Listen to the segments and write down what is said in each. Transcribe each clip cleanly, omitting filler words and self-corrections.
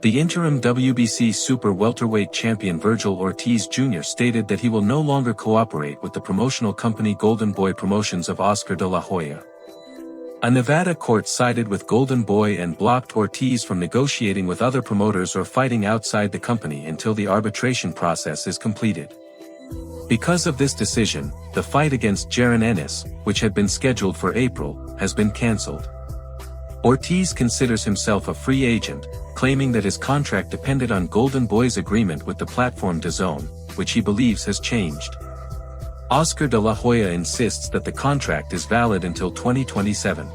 The interim WBC super welterweight champion Vergil Ortiz Jr. stated that he will no longer cooperate with the promotional company Golden Boy Promotions of Oscar de la Hoya. A Nevada court sided with Golden Boy and blocked Ortiz from negotiating with other promoters or fighting outside the company until the arbitration process is completed. Because of this decision, the fight against Jaron Ennis, which had been scheduled for April, has been cancelled. Ortiz considers himself a free agent, claiming that his contract depended on Golden Boy's agreement with the platform DAZN, which he believes has changed. Oscar de la Hoya insists that the contract is valid until 2027.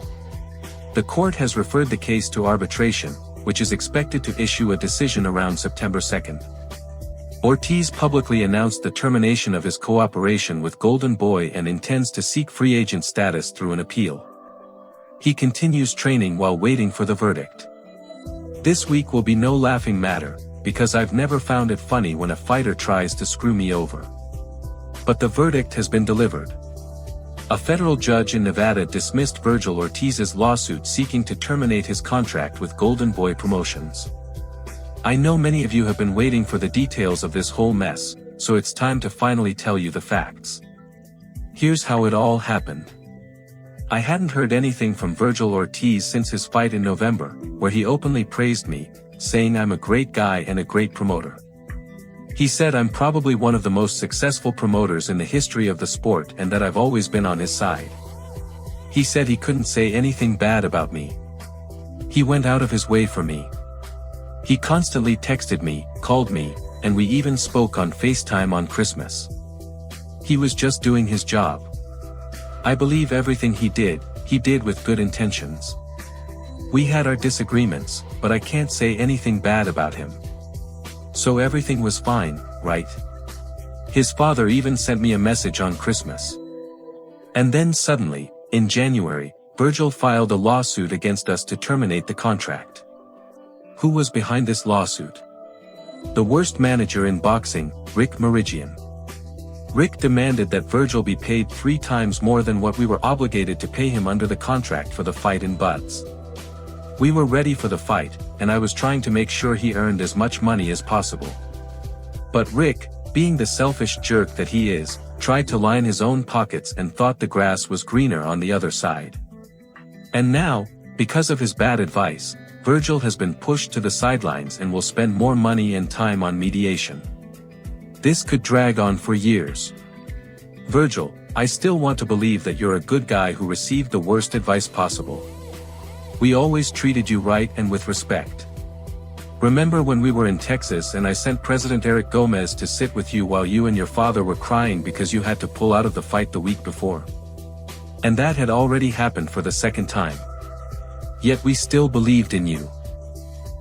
The court has referred the case to arbitration, which is expected to issue a decision around September 2nd. Ortiz publicly announced the termination of his cooperation with Golden Boy and intends to seek free agent status through an appeal. He continues training while waiting for the verdict. This week will be no laughing matter, because I've never found it funny when a fighter tries to screw me over. But the verdict has been delivered. A federal judge in Nevada dismissed Vergil Ortiz's lawsuit seeking to terminate his contract with Golden Boy Promotions. I know many of you have been waiting for the details of this whole mess, so it's time to finally tell you the facts. Here's how it all happened. I hadn't heard anything from Vergil Ortiz since his fight in November, where he openly praised me, saying I'm a great guy and a great promoter. He said I'm probably one of the most successful promoters in the history of the sport and that I've always been on his side. He said he couldn't say anything bad about me. He went out of his way for me. He constantly texted me, called me, and we even spoke on FaceTime on Christmas. He was just doing his job. I believe everything he did with good intentions. We had our disagreements, but I can't say anything bad about him. So everything was fine, right? His father even sent me a message on Christmas. And then suddenly, in January, Vergil filed a lawsuit against us to terminate the contract. Who was behind this lawsuit? The worst manager in boxing, Rick Meridian. Rick demanded that Vergil be paid 3 times more than what we were obligated to pay him under the contract for the fight in Buds. We were ready for the fight, and I was trying to make sure he earned as much money as possible. But Rick, being the selfish jerk that he is, tried to line his own pockets and thought the grass was greener on the other side. And now, because of his bad advice, Vergil has been pushed to the sidelines and will spend more money and time on mediation. This could drag on for years. Vergil, I still want to believe that you're a good guy who received the worst advice possible. We always treated you right and with respect. Remember when we were in Texas and I sent President Eric Gomez to sit with you while you and your father were crying because you had to pull out of the fight the week before? And that had already happened for the second time. Yet we still believed in you.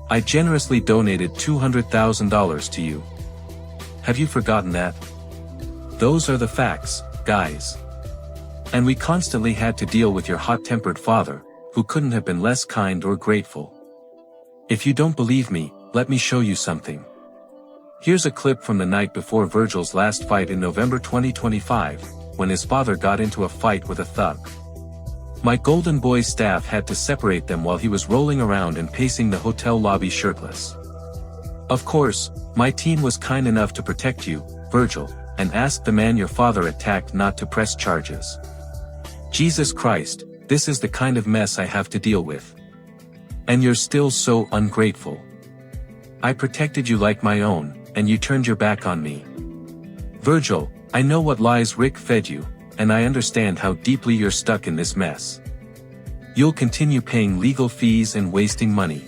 I generously donated $200,000 to you. Have you forgotten that? Those are the facts, guys. And we constantly had to deal with your hot-tempered father, who couldn't have been less kind or grateful. If you don't believe me, let me show you something. Here's a clip from the night before Vergil's last fight in November 2025, when his father got into a fight with a thug. My Golden Boy staff had to separate them while he was rolling around and pacing the hotel lobby shirtless. Of course, my team was kind enough to protect you, Vergil, and asked the man your father attacked not to press charges. Jesus Christ, this is the kind of mess I have to deal with. And you're still so ungrateful. I protected you like my own, and you turned your back on me. Vergil, I know what lies Rick fed you, and I understand how deeply you're stuck in this mess. You'll continue paying legal fees and wasting money.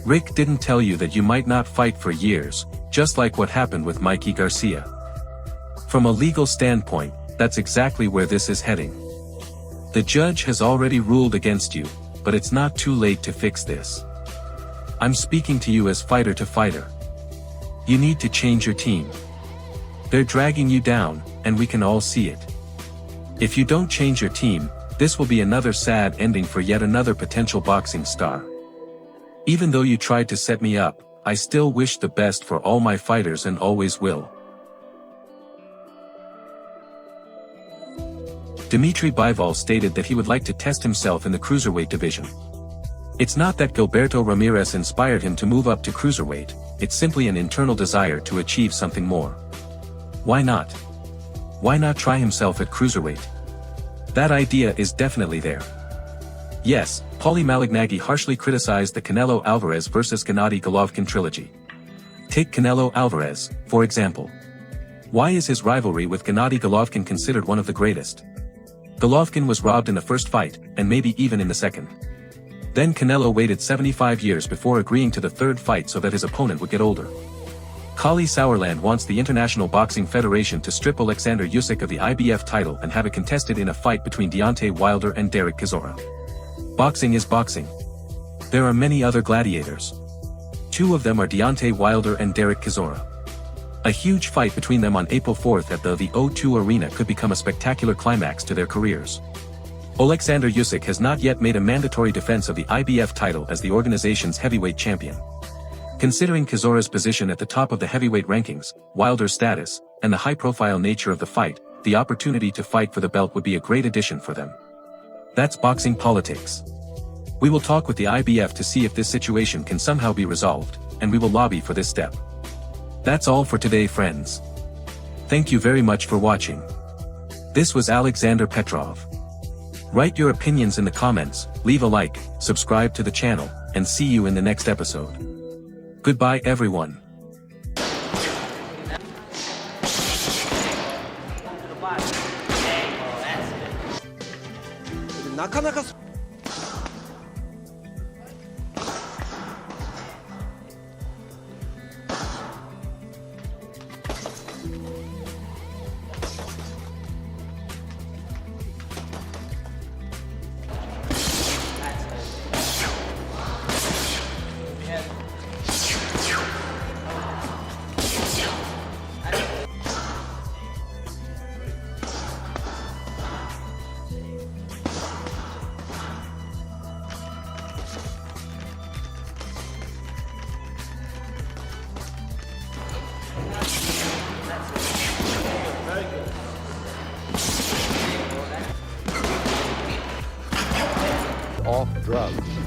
Rick didn't tell you that you might not fight for years, just like what happened with Mikey Garcia. From a legal standpoint, that's exactly where this is heading. The judge has already ruled against you, but it's not too late to fix this. I'm speaking to you as fighter to fighter. You need to change your team. They're dragging you down, and we can all see it. If you don't change your team, this will be another sad ending for yet another potential boxing star. Even though you tried to set me up, I still wish the best for all my fighters and always will. Dimitri Bivol stated that he would like to test himself in the cruiserweight division. It's not that Gilberto Ramirez inspired him to move up to cruiserweight, it's simply an internal desire to achieve something more. Why not? Why not try himself at cruiserweight? That idea is definitely there. Yes, Paulie Malignaggi harshly criticized the Canelo Alvarez vs Gennady Golovkin trilogy. Take Canelo Alvarez, for example. Why is his rivalry with Gennady Golovkin considered one of the greatest? Golovkin was robbed in the first fight, and maybe even in the second. Then Canelo waited 75 years before agreeing to the third fight so that his opponent would get older. Kali Sauerland wants the International Boxing Federation to strip Alexander Usyk of the IBF title and have it contested in a fight between Deontay Wilder and Derek Chisora. Boxing is boxing. There are many other gladiators. Two of them are Deontay Wilder and Derek Chisora. A huge fight between them on April 4th at the O2 Arena could become a spectacular climax to their careers. Alexander Usyk has not yet made a mandatory defense of the IBF title as the organization's heavyweight champion. Considering Chisora's position at the top of the heavyweight rankings, Wilder's status, and the high-profile nature of the fight, the opportunity to fight for the belt would be a great addition for them. That's boxing politics. We will talk with the IBF to see if this situation can somehow be resolved, and we will lobby for this step. That's all for today, friends. Thank you very much for watching. This was Alexander Petrov. Write your opinions in the comments, leave a like, subscribe to the channel, and see you in the next episode. Goodbye everyone. Off drugs.